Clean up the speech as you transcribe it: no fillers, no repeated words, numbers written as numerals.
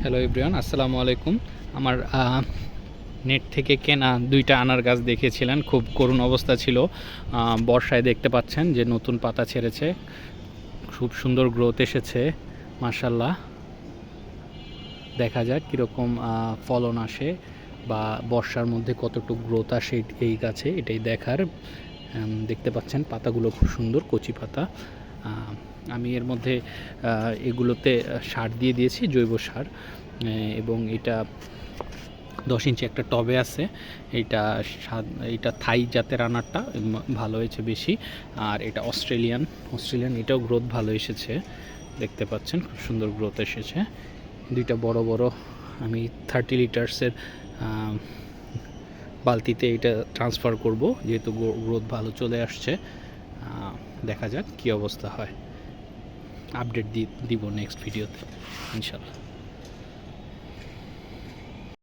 Hello everyone, আসসালামু আলাইকুম। আমার নেট থেকে কেনা 2টা আনার গাছ দেখেছিলেন, খুব করুণ অবস্থা ছিল। বর্ষায় দেখতে পাচ্ছেন যে নতুন পাতা ছেড়েছে, খুব সুন্দর গ্রোথ এসেছে মাশাআল্লাহ। দেখা যাক কীরকম ফলন আসে বা বর্ষার মধ্যে কতটুকু গ্রোথ আসে এই গাছে, এটাই দেখার। দেখতে পাচ্ছেন পাতাগুলো খুব সুন্দর, কচি পাতা। আমি এর মধ্যে এগুলোতে সার দিয়ে দিয়েছি, জৈব সার, এবং এটা 10 ইঞ্চি একটা টবে আছে। এইটা থাই জাতের আনারটা ভালো হয়েছে বেশি। আর এটা অস্ট্রেলিয়ান, এটাও গ্রোথ ভালো এসেছে। দেখতে পাচ্ছেন খুব সুন্দর গ্রোথ এসেছে। 2টা বড় বড় আমি 30 লিটার্সের বালতিতে এটা ট্রান্সফার করব, যেহেতু গ্রোথ ভালো চলে আসছে। দেখা যাক কী অবস্থা হয়, আপডেট দিব নেক্সট ভিডিওতে ইনশাল্লাহ।